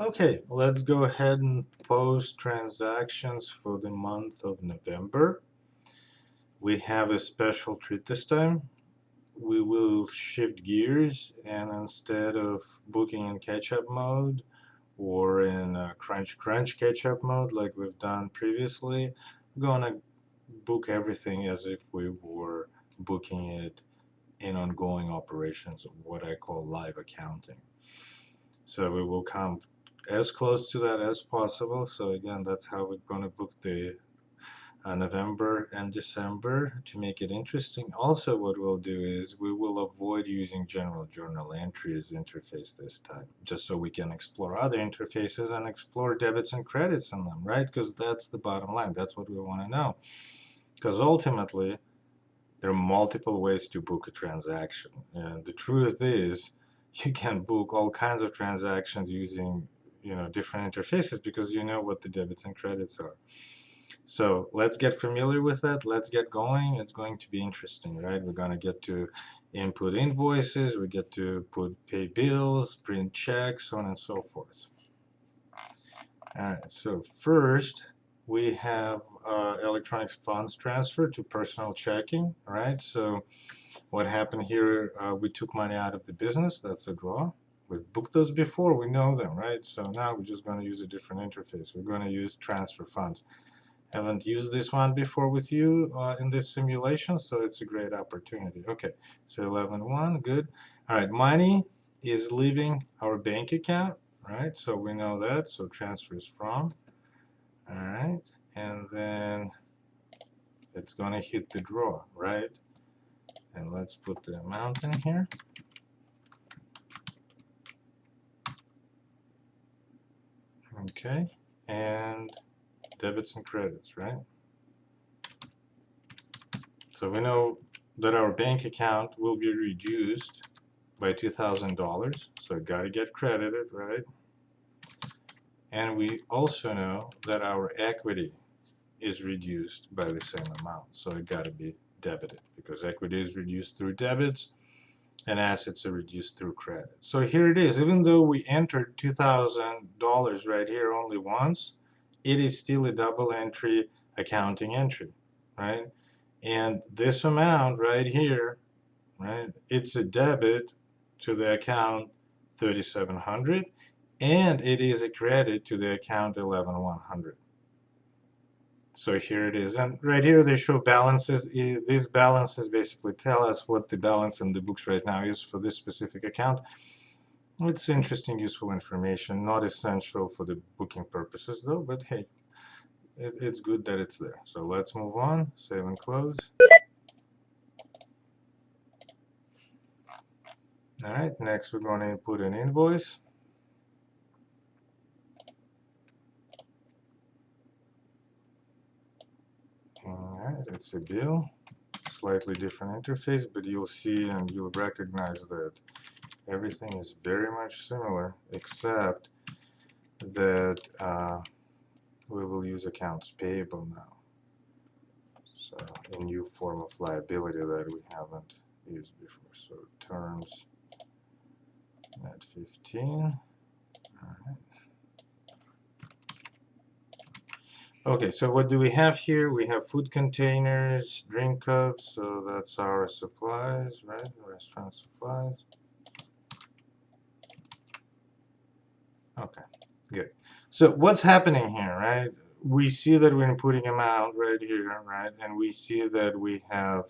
Okay, let's go ahead and post transactions for the month of November. We have a special treat this time. We will shift gears, and instead of booking in catch-up mode or in crunch catch-up mode like we've done previously, we're gonna book everything as if we were booking it in ongoing operations, what I call live accounting. So we will come as close to that as possible. So again, that's how we're going to book the November and December to make it interesting. Also, what we'll do is we will avoid using general journal entries interface this time, just so we can explore other interfaces and explore debits and credits in them, right? Because that's the bottom line. That's what we want to know. Because ultimately, there are multiple ways to book a transaction. And the truth is, you can book all kinds of transactions using different interfaces because you know what the debits and credits are. So let's get familiar with that. Let's get going. It's going to be interesting, right? We're going to get to input invoices, we get to pay bills, print checks, so on and so forth. All right, so first we have electronic funds transfer to personal checking, right? So what happened here, we took money out of the business. That's a draw. We've booked those before. We know them, right? So now we're just going to use a different interface. We're going to use transfer funds. Haven't used this one before with you in this simulation, so it's a great opportunity. Okay, so 11.1, good. All right, money is leaving our bank account, right? So we know that, so transfers from. All right, and then it's going to hit the draw, right? And let's put the amount in here. Okay, and debits and credits, right? So we know that our bank account will be reduced by $2,000, so it got to get credited, right? And we also know that our equity is reduced by the same amount, so it got to be debited because equity is reduced through debits and assets are reduced through credit. So here it is. Even though we entered $2,000 right here only once, it is still a double entry accounting entry, right? And this amount right here, right, it's a debit to the account 3,700 and it is a credit to the account 11,100. So here it is, and right here they show balances. These balances basically tell us what the balance in the books right now is for this specific account. It's interesting, useful information, not essential for the booking purposes though, but hey, it's good that it's there. So let's move on, save and close. All right, next we're going to input an invoice. All right, it's a bill, slightly different interface, but you'll see and you'll recognize that everything is very much similar, except that we will use accounts payable now. So a new form of liability that we haven't used before. So terms at 15. All right. Okay, so what do we have here? We have food containers, drink cups, so that's our supplies, right? Restaurant supplies. Okay, good. So what's happening here, right? We see that we're inputting amount right here, right? And we see that we have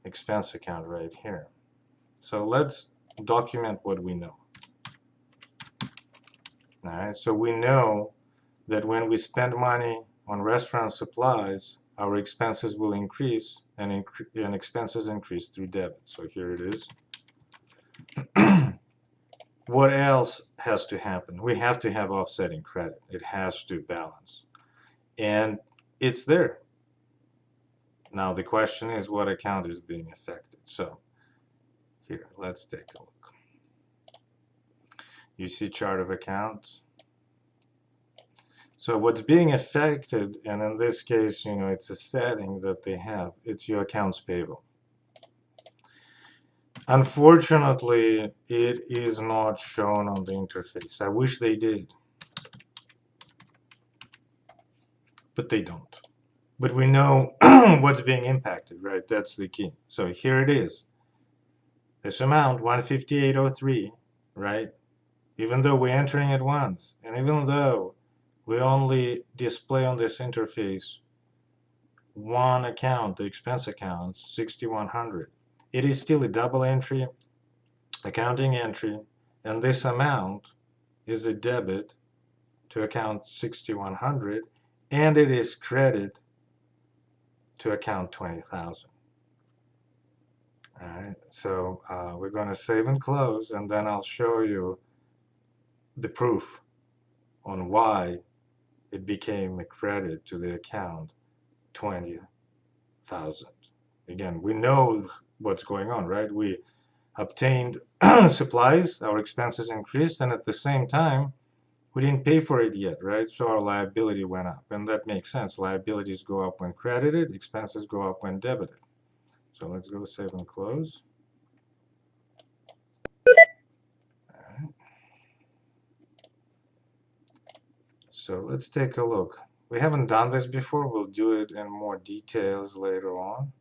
expense account right here. So let's document what we know. All right, so we know that when we spend money on restaurant supplies, our expenses will increase, and expenses increase through debit. So here it is. What else has to happen? We have to have offsetting credit. It has to balance. And it's there. Now the question is, what account is being affected? So here, let's take a look. You see chart of accounts. So what's being affected, and in this case, it's a setting that they have, it's your accounts payable. Unfortunately, it is not shown on the interface. I wish they did, but they don't. But we know what's being impacted, right? That's the key. So here it is. This amount, 158.03, right? Even though we're entering it once, and even though we only display on this interface one account, the expense account, 6100, it is still a double entry, accounting entry, and this amount is a debit to account 6100, and it is credit to account 20,000. All right, so we're going to save and close, and then I'll show you the proof on why it became a credit to the account 20,000. Again, we know what's going on, right? We obtained supplies, our expenses increased, and at the same time, we didn't pay for it yet, right? So our liability went up, and that makes sense. Liabilities go up when credited, expenses go up when debited. So let's go save and close. So let's take a look. We haven't done this before. We'll do it in more details later on,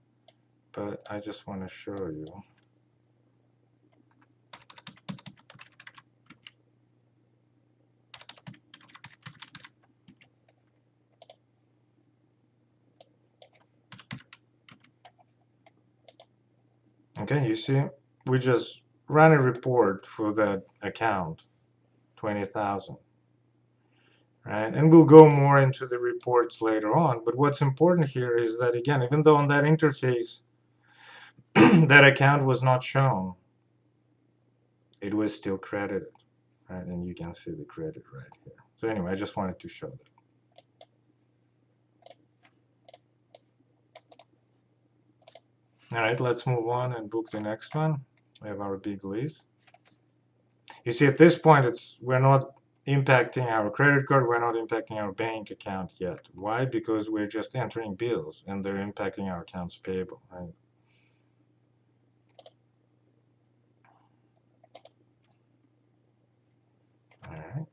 but I just want to show you. Okay, you see, we just ran a report for that account, 20,000, right? And we'll go more into the reports later on. But what's important here is that, again, even though on that interface, that account was not shown, it was still credited, right? And you can see the credit right here. So anyway, I just wanted to show that. All right, let's move on and book the next one. We have our big lease. You see, at this point, we're not impacting our credit card, we're not impacting our bank account yet. Why? Because we're just entering bills, and they're impacting our accounts payable, right? All right.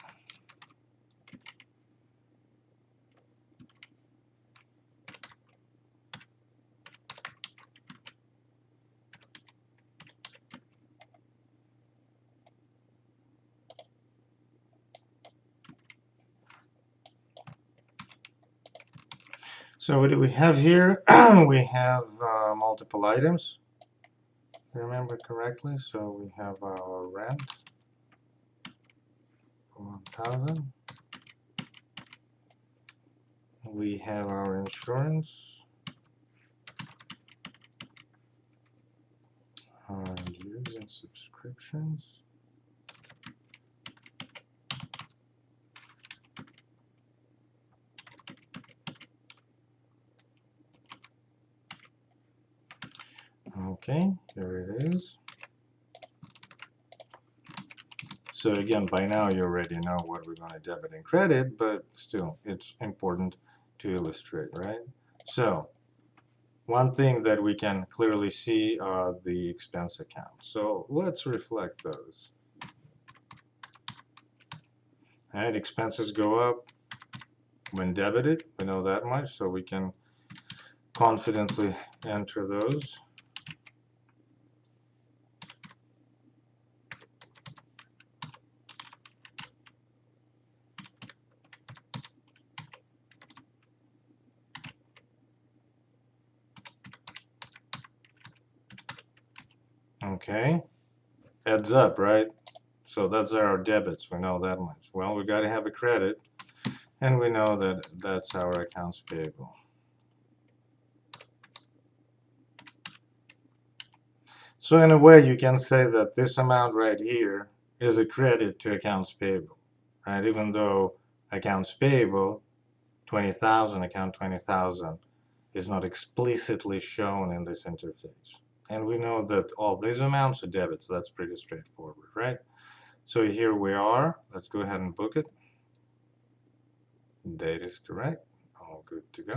So what do we have here? We have multiple items, if I remember correctly. So we have our rent, 1,000. We have our insurance, dues and subscriptions. Okay, here it is. So again, by now you already know what we're going to debit and credit, but still, it's important to illustrate, right? So one thing that we can clearly see are the expense accounts. So let's reflect those. All right, expenses go up when debited. We know that much, so we can confidently enter those. Okay, adds up, right? So that's our debits, we know that much. Well, we got to have a credit, and we know that that's our accounts payable. So in a way, you can say that this amount right here is a credit to accounts payable, right? Even though accounts payable, 20,000, account 20,000, is not explicitly shown in this interface. And we know that all these amounts are debits. That's pretty straightforward, right? So here we are. Let's go ahead and book it. Date is correct. All good to go.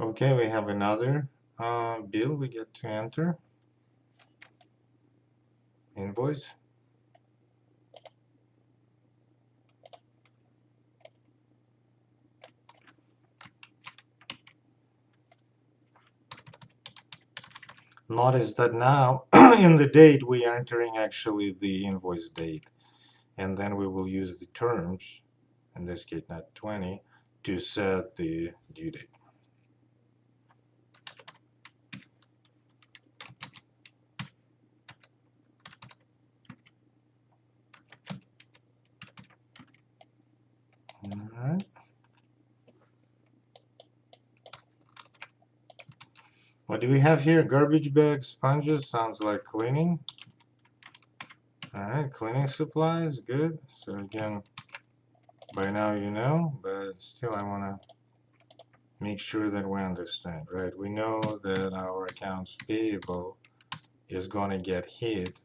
Okay, we have another bill we get to enter. Invoice. Notice that now in the date we are entering actually the invoice date, and then we will use the terms, in this case not 20, to set the due date. All right. What do we have here? Garbage bags, sponges, sounds like cleaning. All right, cleaning supplies, good. So again, by now you know, but still I want to make sure that we understand, right? We know that our accounts payable is going to get hit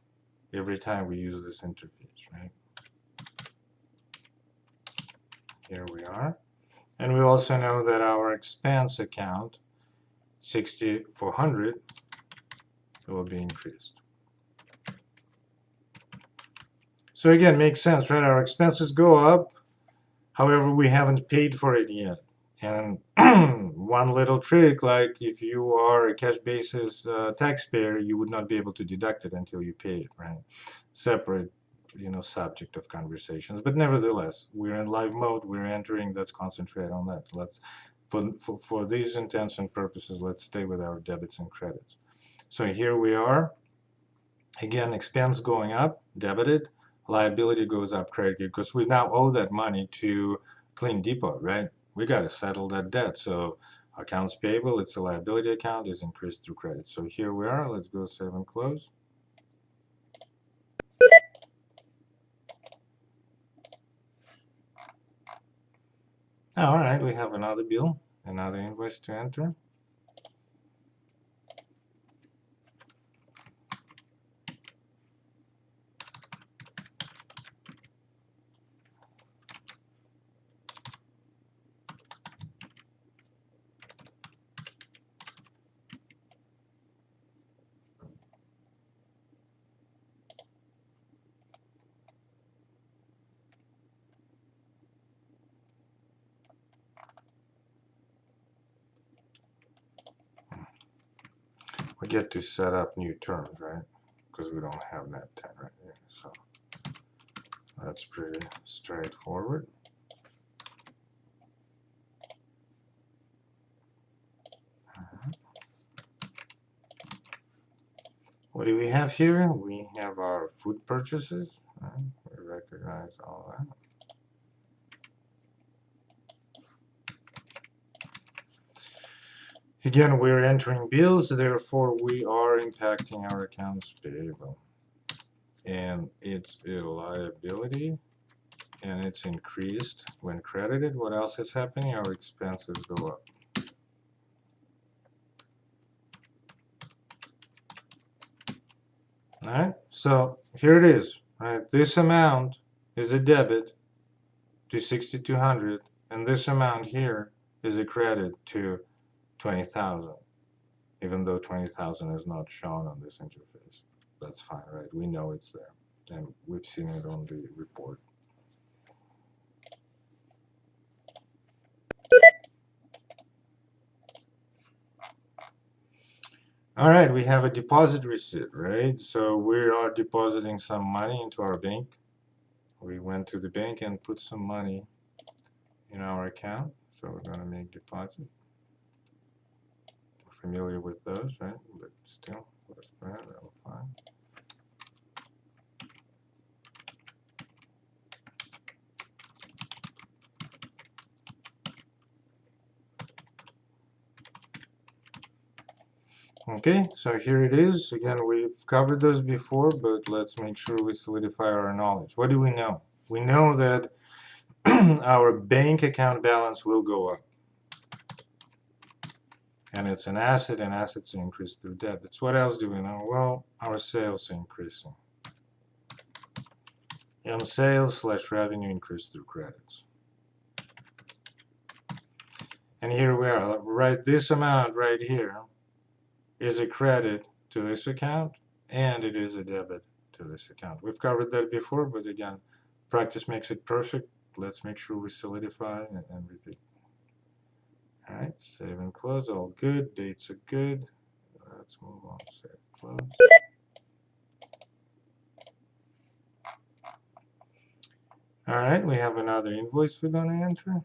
every time we use this interface, right? Here we are. And we also know that our expense account, 6,400, will be increased. So again, makes sense, right? Our expenses go up, however, we haven't paid for it yet. And one little trick, like if you are a cash basis taxpayer, you would not be able to deduct it until you pay it, right? Separate, subject of conversations. But nevertheless, we're in live mode, we're entering, let's concentrate on that. Let's, for these intents and purposes, let's stay with our debits and credits. So here we are. Again, expense going up, debited, liability goes up, credited, because we now owe that money to Clean Depot, right? We got to settle that debt. So accounts payable, it's a liability account, is increased through credit. So here we are. Let's go save and close. All right, we have another bill, another invoice to enter. We get to set up new terms, right? Because we don't have net 10 right here. So that's pretty straightforward. What do we have here? We have our food purchases. Right? We recognize all that. Again, we're entering bills, therefore we are impacting our accounts payable. And it's a liability, and it's increased when credited. What else is happening? Our expenses go up. All right, so here it is. All right, this amount is a debit to 6,200, and this amount here is a credit to 20,000, even though 20,000 is not shown on this interface. That's fine, right? We know it's there, and we've seen it on the report. All right, we have a deposit receipt, right? So we are depositing some money into our bank. We went to the bank and put some money in our account. So we're going to make deposit. We're familiar with those, right? But still, let's go ahead, that'll fine. Okay, so here it is. Again, we've covered those before, but let's make sure we solidify our knowledge. What do we know? We know that our bank account balance will go up. And it's an asset, and assets are increased through debits. What else do we know? Well, our sales are increasing. And sales / revenue increase through credits. And here we are, right? This amount right here is a credit to this account, and it is a debit to this account. We've covered that before, but again, practice makes it perfect. Let's make sure we solidify and repeat. All right, save and close, all good. Dates are good. Let's move on, save, close. All right, we have another invoice we're going to enter.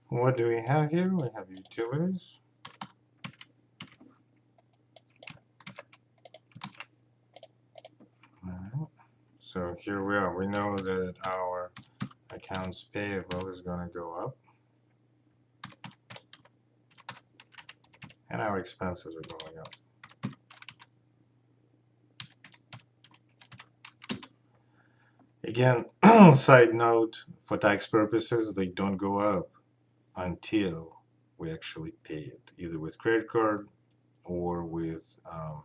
What do we have here? We have utilities. All right. So here we are. We know that our accounts payable is going to go up, and our expenses are going up. Again, side note, for tax purposes, they don't go up until we actually pay it, either with credit card or with a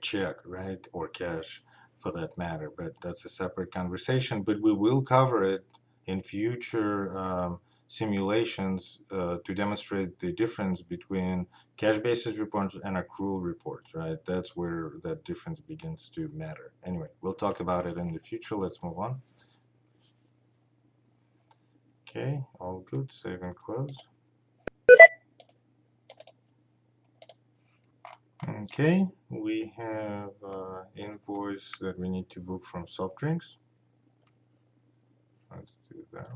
check, right? Or cash for that matter. But that's a separate conversation. But we will cover it in future simulations to demonstrate the difference between cash basis reports and accrual reports, right? That's where that difference begins to matter. Anyway, we'll talk about it in the future. Let's move on. Okay, all good. Save and close. Okay, we have invoice that we need to book from soft drinks. Let's do that.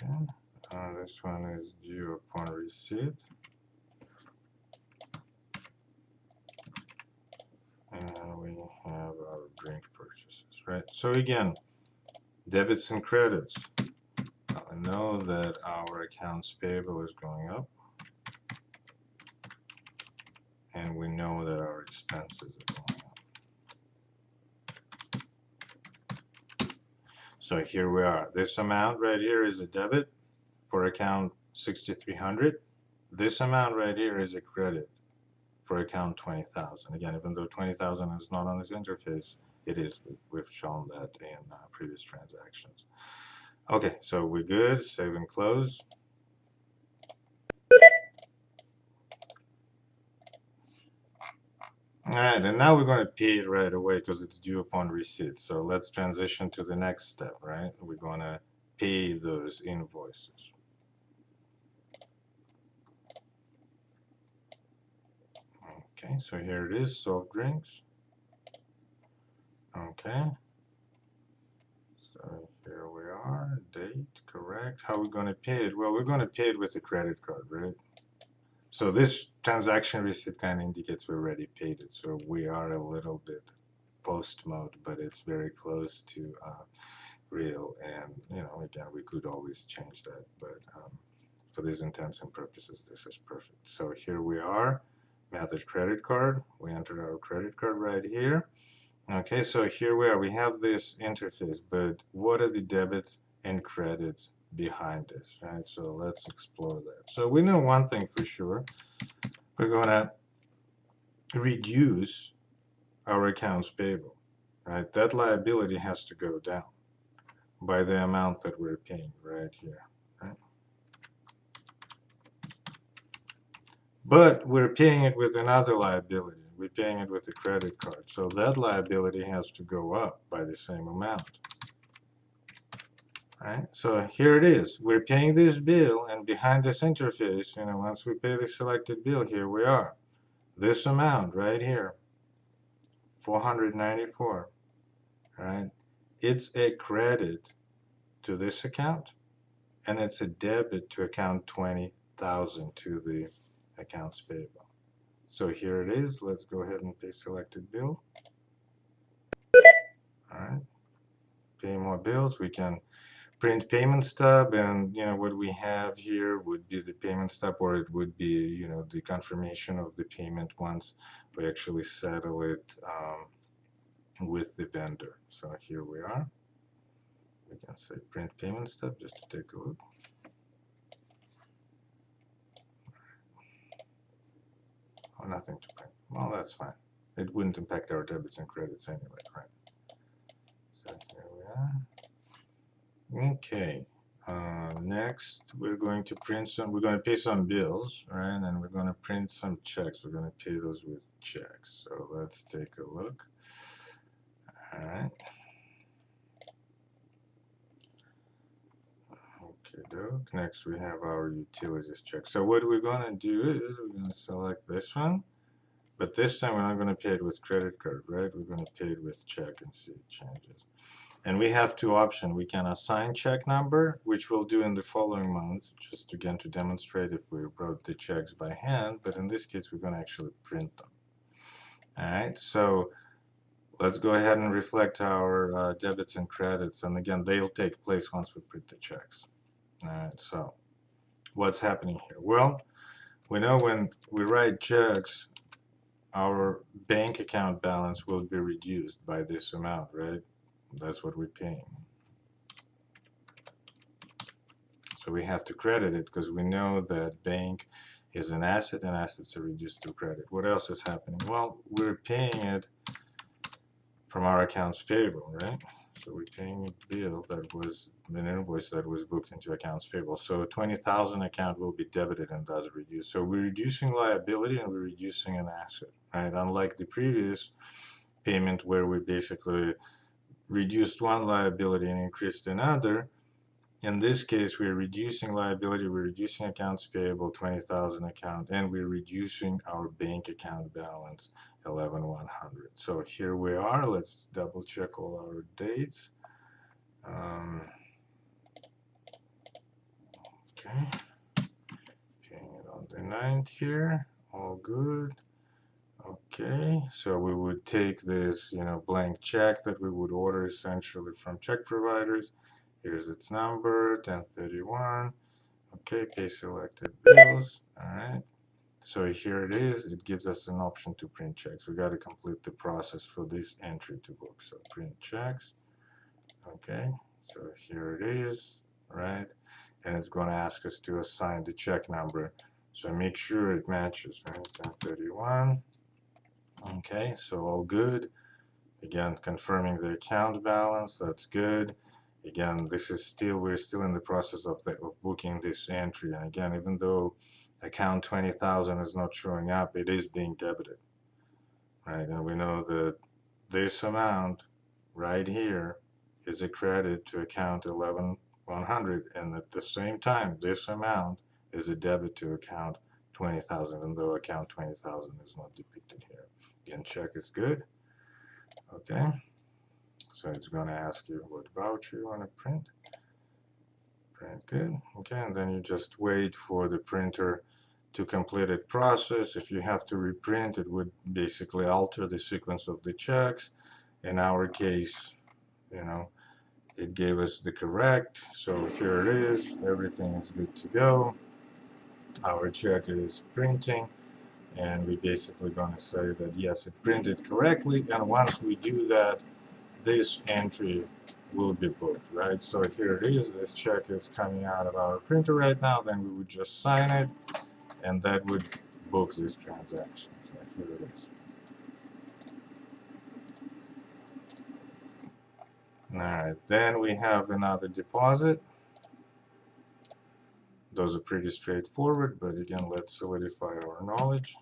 Okay, this one is due upon receipt. And we have our drink purchases, right? So again, debits and credits. I know that our accounts payable is going up, and we know that our expenses are going up. So here we are. This amount right here is a debit for account 6300. This amount right here is a credit for account 20,000. Again, even though 20,000 is not on this interface, it is. We've shown that in previous transactions. Okay, so we're good. Save and close. All right, and now we're going to pay it right away because it's due upon receipt. So let's transition to the next step, right? We're going to pay those invoices. Okay, so here it is, soft drinks. Okay. So here we are, date, correct. How are we going to pay it? Well, we're going to pay it with a credit card, right? So this transaction receipt kind of indicates we already paid it. So we are a little bit post mode, but it's very close to real. And, you know, again, we could always change that. But for these intents and purposes, this is perfect. So here we are, method credit card. We entered our credit card right here. Okay, so here we are. We have this interface, but what are the debits and credits behind this, right? So let's explore that. So we know one thing for sure. We're going to reduce our accounts payable, right? That liability has to go down by the amount that we're paying right here, right? But we're paying it with another liability. We're paying it with a credit card. So that liability has to go up by the same amount. Right? So here it is. We're paying this bill, and behind this interface, you know, once we pay the selected bill, here we are. This amount right here, 494, right? It's a credit to this account, and it's a debit to account 20,000 to the accounts payable. So here it is. Let's go ahead and pay selected bill. All right, pay more bills. We can print payment stub, and what we have here would be the payment stub, or it would be the confirmation of the payment once we actually settle it with the vendor. So here we are. We can say print payment stub just to take a look. Oh, nothing to print. Well, that's fine. It wouldn't impact our debits and credits anyway, right? So here we are. Okay. Next, we're going to pay some bills, right? And we're going to print some checks. We're going to pay those with checks. So let's take a look. All right. Okay, doke. Next, we have our utilities check. So what we're going to do is we're going to select this one. But this time, we're not going to pay it with credit card, right? We're going to pay it with check and see it changes. And we have two options. We can assign check number, which we'll do in the following month, just again to demonstrate if we wrote the checks by hand. But in this case, we're going to actually print them. All right, so let's go ahead and reflect our debits and credits. And again, they'll take place once we print the checks. All right, so what's happening here? Well, we know when we write checks, our bank account balance will be reduced by this amount, right? That's what we're paying. So we have to credit it because we know that bank is an asset and assets are reduced to credit. What else is happening? Well, we're paying it from our accounts payable, right? So we're paying a bill that was an invoice that was booked into accounts payable. So 20,000 account will be debited and thus reduced. So we're reducing liability and we're reducing an asset, right? Unlike the previous payment where we basically reduced one liability and increased another. In this case, we're reducing liability, we're reducing accounts payable, 20,000 account, and we're reducing our bank account balance, 11,100. So here we are. Let's double check all our dates. Okay, paying it on the 9th here. All good. Okay, so we would take this, blank check that we would order essentially from check providers. Here's its number, 1031. Okay, pay selected bills. All right. So here it is. It gives us an option to print checks. We got to complete the process for this entry to book. So print checks. Okay. So here it is, right? And it's going to ask us to assign the check number. So make sure it matches, right? 1031. Okay, so all good. Again, confirming the account balance. That's good. Again, we're still in the process of booking this entry. And again, even though account 20,000 is not showing up, it is being debited, right? And we know that this amount right here is a credit to account 11,100, and at the same time, this amount is a debit to account 20,000, even though account 20,000 is not depicted here. Again, check is good. Okay. So it's going to ask you what voucher you want to print. Print good. Okay, and then you just wait for the printer to complete its process. If you have to reprint, it would basically alter the sequence of the checks. In our case, it gave us the correct. So here it is. Everything is good to go. Our check is printing. And we're basically going to say that yes, it printed correctly. And once we do that, this entry will be booked, right? So here it is. This check is coming out of our printer right now. Then we would just sign it, and that would book this transaction. So here it is. All right. Then we have another deposit. Those are pretty straightforward, but again, let's solidify our knowledge.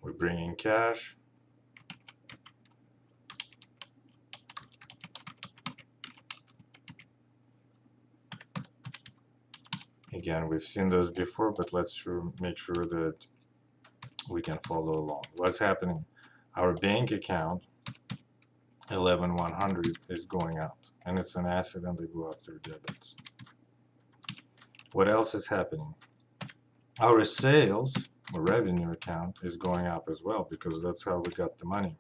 We bring in cash. Again, we've seen those before, but let's make sure that we can follow along. What's happening? Our bank account, 11,100, is going up, and it's an asset, and they go up through debits. What else is happening? our sales or revenue account is going up as well, because that's how we got the money,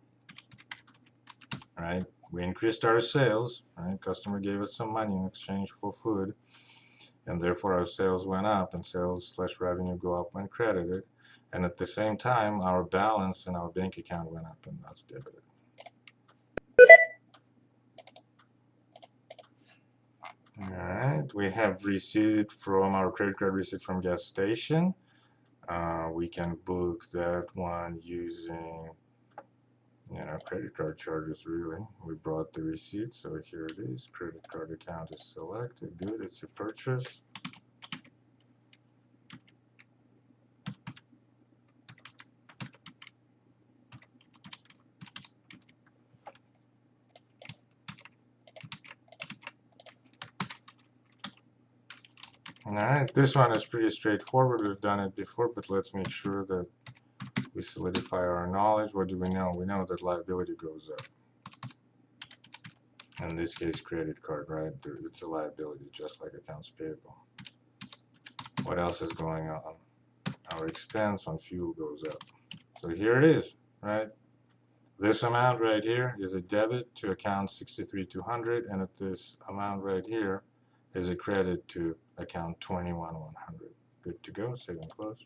right? We increased our sales, right? Customer gave us some money in exchange for food, and therefore our sales went up, and sales/revenue go up when credited, and at the same time our balance in our bank account went up, and that's debited. All right, we have receipt from our credit card receipt from gas station. We can book that one using, credit card charges. Really, we brought the receipt, so here it is. Credit card account is selected. Good, it's a purchase. All right, this one is pretty straightforward. We've done it before, but let's make sure that we solidify our knowledge. What do we know? We know that liability goes up. In this case, credit card, right? It's a liability, just like accounts payable. What else is going on? Our expense on fuel goes up. So here it is, right? This amount right here is a debit to account 63,200, and at this amount right here is a credit to account 21,100. Good to go. Save and close.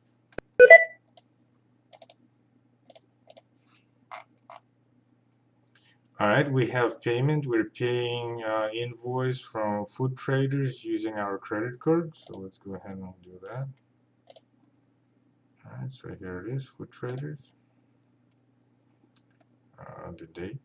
All right, we have payment. We're paying invoice from food traders using our credit card. So let's go ahead and do that. All right, so here it is, food traders. The date.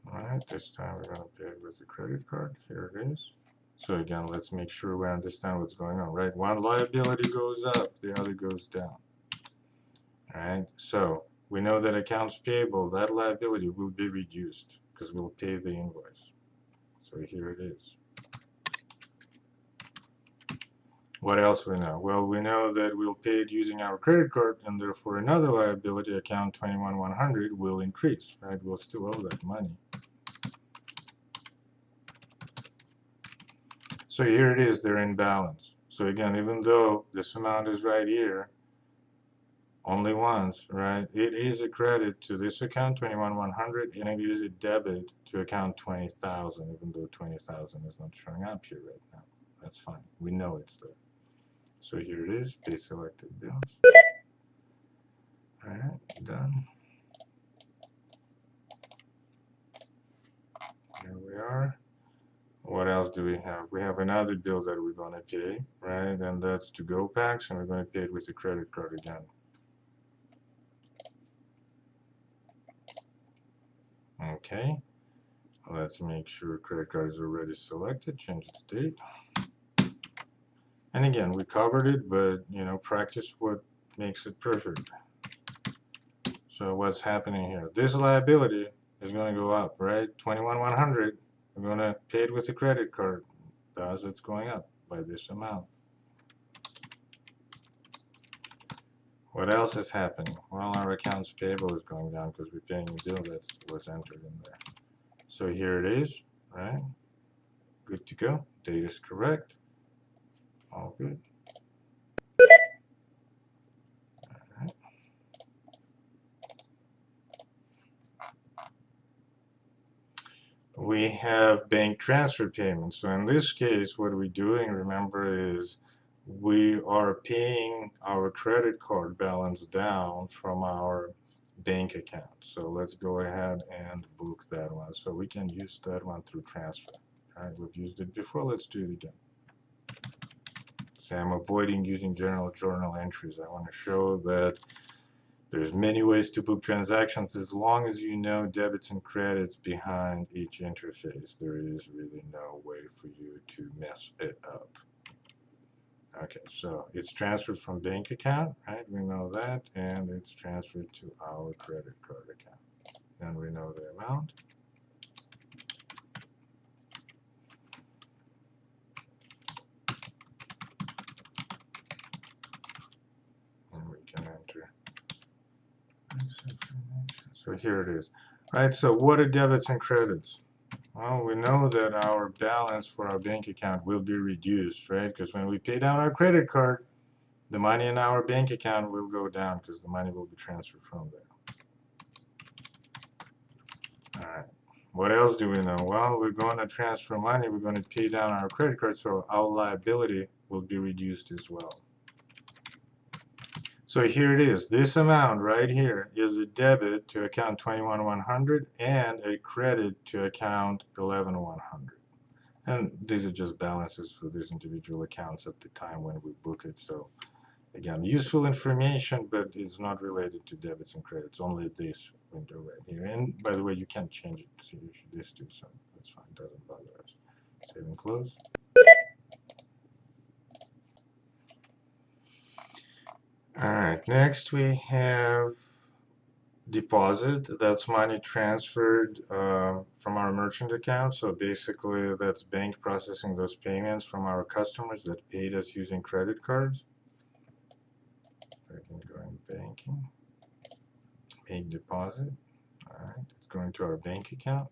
All right, this time we're going to pay it with the credit card. Here it is. So again, let's make sure we understand what's going on, right? One liability goes up, the other goes down. All right, so we know that accounts payable, that liability will be reduced because we'll pay the invoice. So here it is. What else we know? Well, we know that we'll pay it using our credit card, and therefore another liability, account 21,100, will increase, right? We'll still owe that money. So here it is, they're in balance. So again, even though this amount is right here, only once, right? It is a credit to this account, 21,100, and it is a debit to account 20,000, even though 20,000 is not showing up here right now. That's fine. We know it's there. So here it is, pay selected bills. All right, done. Here we are. What else do we have? We have another bill that we're going to pay, right? And that's to go packs, and we're going to pay it with a credit card again. Okay, let's make sure credit card is already selected, change the date. And again, we covered it, but practice what makes it perfect. So what's happening here? This liability is going to go up, right? 21,100. We're going to pay it with a credit card. Thus, it's going up by this amount. What else is happening? Well, our accounts payable is going down because we're paying a bill that was entered in there. So here it is, right? Good to go. Date is correct. All good. All right. We have bank transfer payments. So in this case, what we're doing, remember, is we are paying our credit card balance down from our bank account. So let's go ahead and book that one. So we can use that one through transfer. All right, we've used it before. Let's do it again. So I'm avoiding using general journal entries. I want to show that there's many ways to book transactions as long as you know debits and credits behind each interface. There is really no way for you to mess it up. Okay, so it's transferred from bank account, right? We know that, and it's transferred to our credit card account. And we know the amount. And we can enter this information. So here it is. Right, so what are debits and credits? Well, we know that our balance for our bank account will be reduced, right? Because when we pay down our credit card, the money in our bank account will go down because the money will be transferred from there. All right. What else do we know? Well, we're going to transfer money. We're going to pay down our credit card, so our liability will be reduced as well. So here it is. This amount right here is a debit to account 21,100 and a credit to account 11,100. And these are just balances for these individual accounts at the time when we book it. So again, useful information, but it's not related to debits and credits, only this window right here. And by the way, you can change it to this too, so that's fine, doesn't bother us. Save and close. All right, next we have deposit. That's money transferred from our merchant account. So basically, that's bank processing those payments from our customers that paid us using credit cards. I can go in banking, make deposit. All right, it's going to our bank account.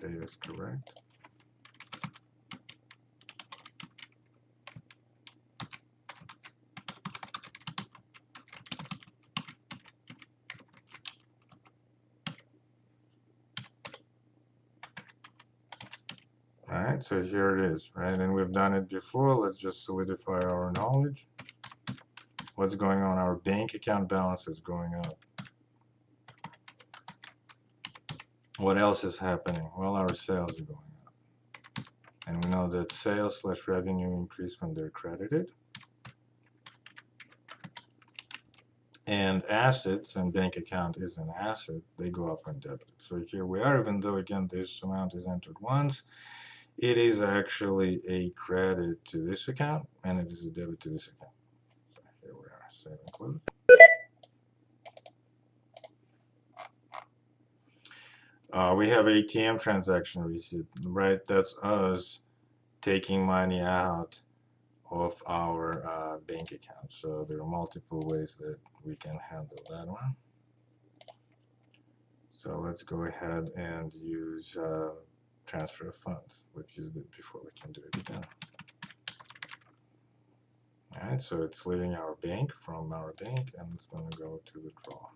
Data is correct. All right, so here it is, right? And we've done it before. Let's just solidify our knowledge. What's going on? Our bank account balance is going up. What else is happening? Well, our sales are going up. And we know that sales / revenue increase when they're credited. And assets, and bank account is an asset, they go up when debited. So here we are, even though again this amount is entered once, it is actually a credit to this account and it is a debit to this account. So here we are, save and close. We have ATM transaction receipt, right? That's us taking money out of our bank account. So there are multiple ways that we can handle that one. So let's go ahead and use transfer of funds. We've used it before, we can do it again. All right, so it's leaving our bank from our bank and it's going to go to withdraw.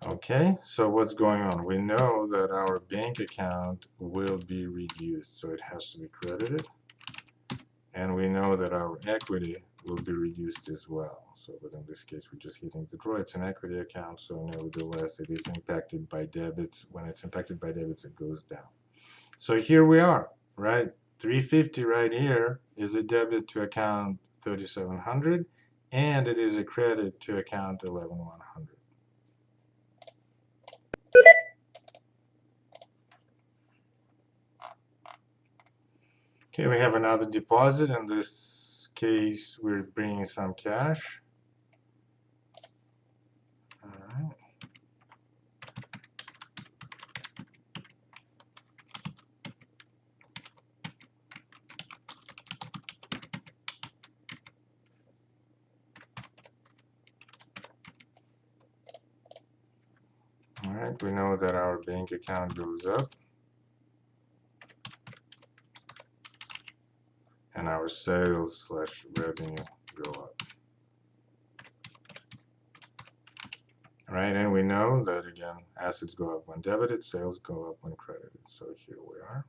Okay, so what's going on? We know that our bank account will be reduced, so it has to be credited. And we know that our equity will be reduced as well. So, but in this case, we're just hitting the draw. It's an equity account, so nevertheless, it is impacted by debits. When it's impacted by debits, it goes down. So here we are, right? 350 right here is a debit to account 3700, and it is a credit to account 11100. Okay, we have another deposit. In this case, we're bringing some cash. All right. All right, we know that our bank account goes up. And our sales / revenue go up. All right, and we know that again, assets go up when debited, sales go up when credited. So here we are.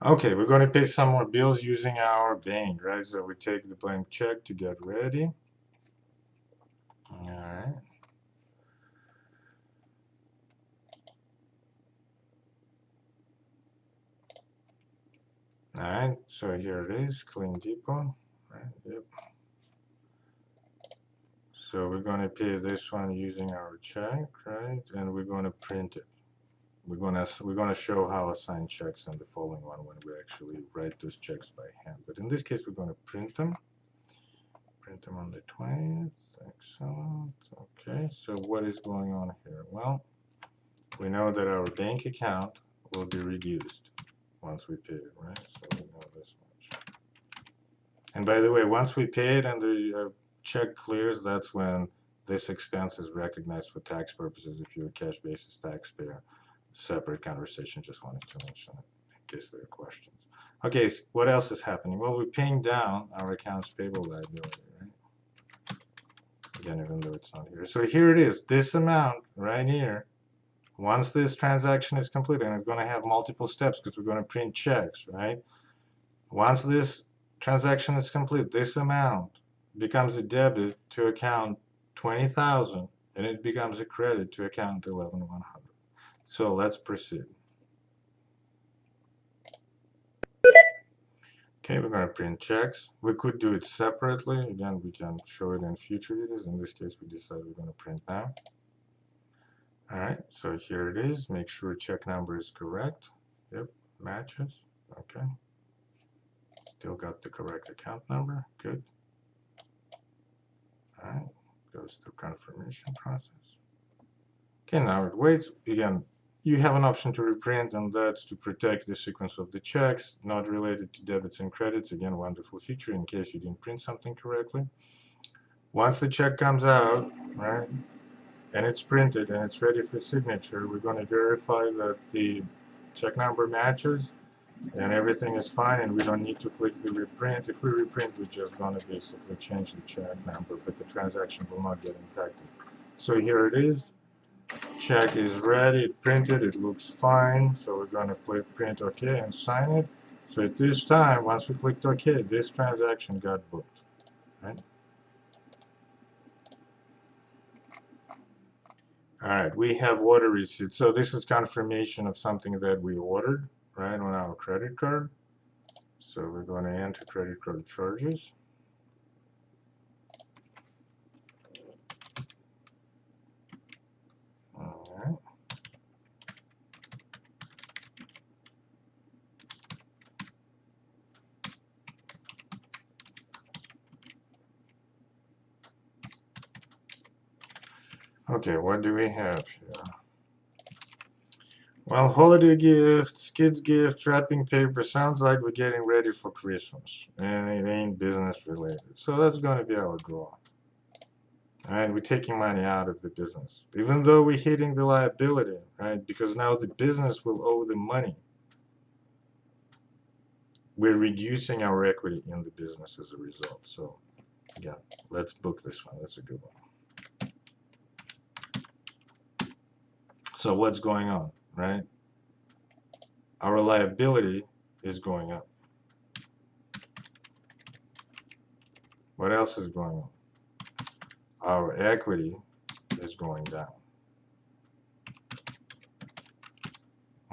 Okay, we're going to pay some more bills using our bank, right? So we take the blank check to get ready. All right. All right, so here it is, clean depot. Right, yep. So we're going to pay this one using our check, right? And we're going to print it. We're gonna show how to assign checks in the following one when we actually write those checks by hand. But in this case, we're going to print them. Print them on the 20th. Excellent. Okay, so what is going on here? Well, we know that our bank account will be reduced once we pay it, right? So we know this one. And by the way, once we pay it and the check clears, that's when this expense is recognized for tax purposes if you're a cash basis taxpayer. Separate conversation, just wanted to mention it in case there are questions. Okay, what else is happening? Well, we're paying down our accounts payable liability, right? Again, even though it's not here. So here it is, this amount right here. Once this transaction is completed, and it's going to have multiple steps because we're going to print checks, right? Once this transaction is complete, this amount becomes a debit to account 20,000 and it becomes a credit to account 11,100. So let's proceed. Okay, we're going to print checks. We could do it separately. Again, we can show it in future videos. In this case, we decided we're going to print now. All right, so here it is. Make sure check number is correct. Yep, matches. Okay. Still got the correct account number. Good. All right, goes through confirmation process. Okay, now it waits. Again, you have an option to reprint, and that's to protect the sequence of the checks, not related to debits and credits. Again, wonderful feature in case you didn't print something correctly. Once the check comes out, right, and it's printed and it's ready for signature, we're going to verify that the check number matches and everything is fine, and we don't need to click the reprint. If we reprint, we're just going to basically change the check number, but the transaction will not get impacted. So here it is. Check is ready, it printed, it looks fine. So we're going to click print OK and sign it. So at this time, once we clicked OK, this transaction got booked, right? All right, we have order receipt. So this is confirmation of something that we ordered, right, on our credit card. So we're going to enter credit card charges. All right. Okay, what do we have here? Well, holiday gifts, kids' gifts, wrapping paper. Sounds like we're getting ready for Christmas, and it ain't business related. So that's going to be our draw. Right, we're taking money out of the business, even though we're hitting the liability, right? Because now the business will owe the money. We're reducing our equity in the business as a result. So, again, let's book this one. That's a good one. So what's going on, right? Our liability is going up. What else is going on? Our equity is going down.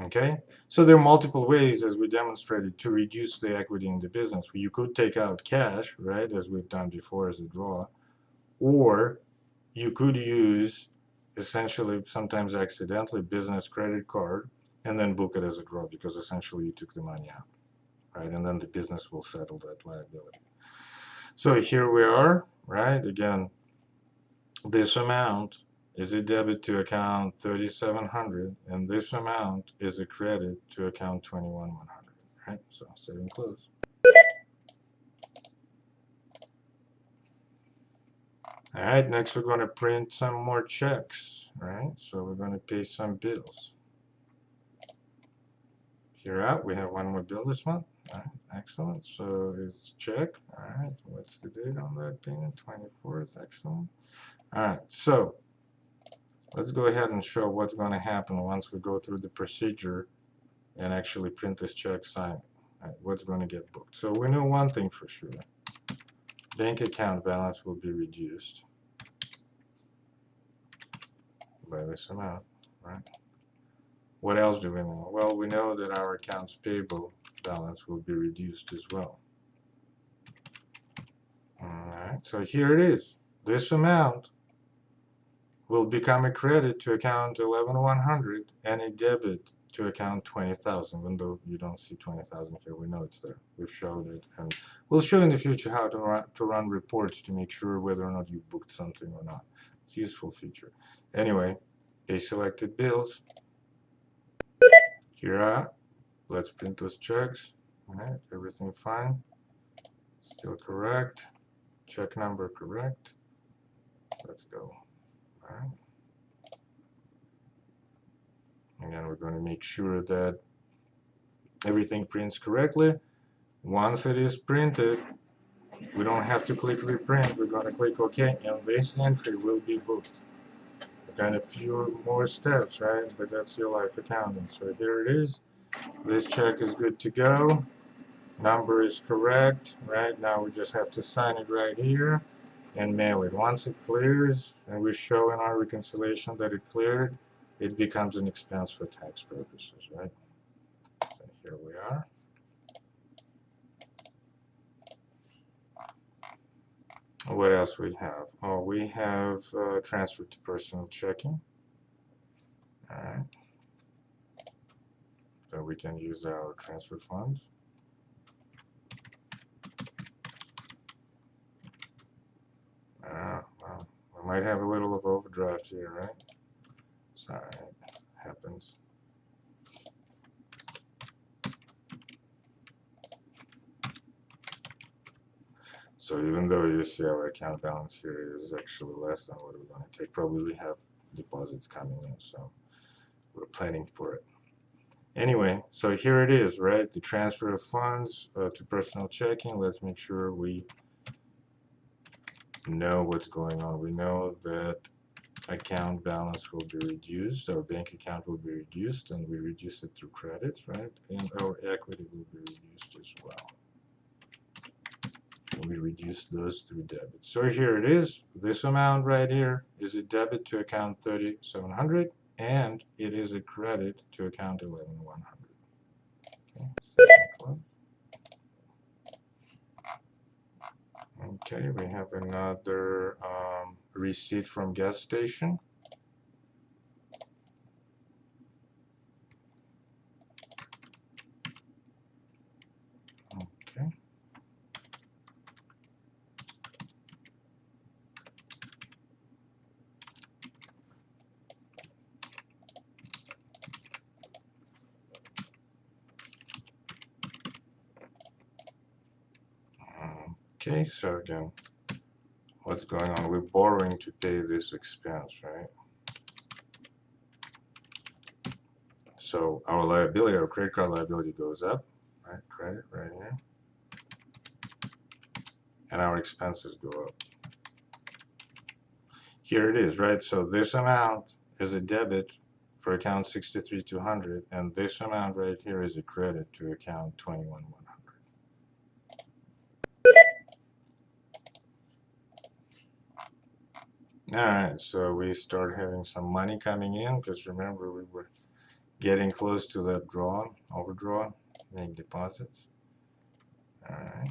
Okay, so there are multiple ways, as we demonstrated, to reduce the equity in the business. You could take out cash, right, as we've done before as a draw, or you could use, essentially, sometimes accidentally, business credit card, and then book it as a draw, because essentially you took the money out, right, and then the business will settle that liability. So here we are, right, again, this amount is a debit to account 3,700, and this amount is a credit to account 21,100, right? So save and close. All right, next we're going to print some more checks, right? So we're going to pay some bills. Here out, we have one more bill this month. All right, excellent. So it's check. All right, what's the date on that payment? 24th, excellent. All right, so let's go ahead and show what's going to happen once we go through the procedure and actually print this check, sign it. All right, what's going to get booked? So we know one thing for sure. Bank account balance will be reduced by this amount, right? What else do we know? Well, we know that our accounts payable balance will be reduced as well. All right, so here it is. This amount will become a credit to account 11,100 and a debit to account 20,000. Even though you don't see 20,000 here, we know it's there. We've showed it, and we'll show in the future how to run reports to make sure whether or not you booked something or not. It's a useful feature. Anyway, pay selected bills. Here are. Let's print those checks. All right, everything fine. Still correct. Check number correct. Let's go. All right. Again, we're going to make sure that everything prints correctly. Once it is printed, we don't have to click reprint. We're going to click OK, and this entry will be booked. Again, a few more steps, right? But that's your life accounting. So here it is. This check is good to go. Number is correct, right? Now we just have to sign it right here and mail it. Once it clears and we show in our reconciliation that it cleared, it becomes an expense for tax purposes, right? So here we are. What else we have? Oh, we have transfer to personal checking. All right. So we can use our transfer funds. Well, we might have a little of overdraft here, right? Sorry, it happens. So even though you see our account balance here is actually less than what we're going to take, probably we have deposits coming in, so we're planning for it. Anyway, so here it is, right? The transfer of funds to personal checking. Let's make sure we know what's going on. We know that account balance will be reduced, our bank account will be reduced, and we reduce it through credits, right? And our equity will be reduced as well. And we reduce those through debits. So here it is. This amount right here is a debit to account 3700, and it is a credit to account 11100. Okay, so okay, we have another receipt from gas station. Okay. Okay, so again, what's going on? We're borrowing to pay this expense, right? So our liability, our credit card liability goes up, right? Credit right here. And our expenses go up. Here it is, right? So this amount is a debit for account 63200, and this amount right here is a credit to account 21100. All right, so we start having some money coming in, because remember we were getting close to that overdraw, make deposits. All right.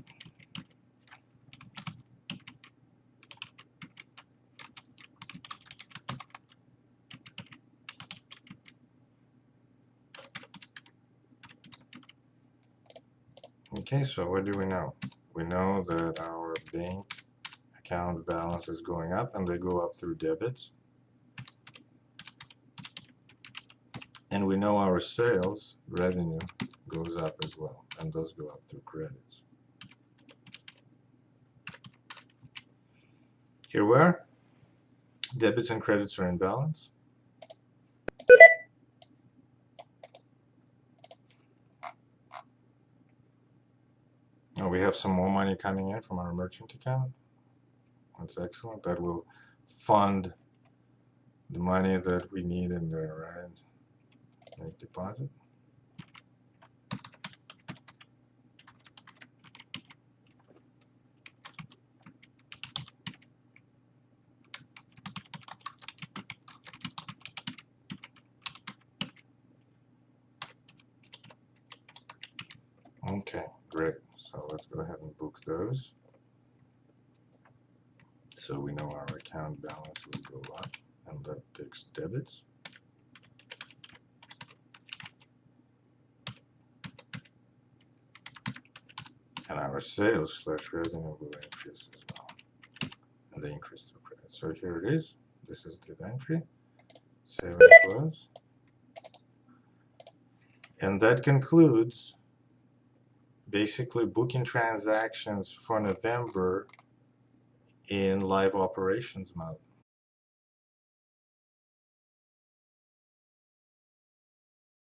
Okay, so what do we know? We know that our bank account balance is going up, and they go up through debits. And we know our sales revenue goes up as well, and those go up through credits. Here we are. Debits and credits are in balance. Now we have some more money coming in from our merchant account. That's excellent. That will fund the money that we need in there, right? Make deposit. Okay, great. So let's go ahead and book those. So we know our account balance will go up, and that takes debits. And our sales / revenue will increase as well. And they increase the credit. So here it is. This is the entry. Save and close. And that concludes basically booking transactions for November in live operations mode.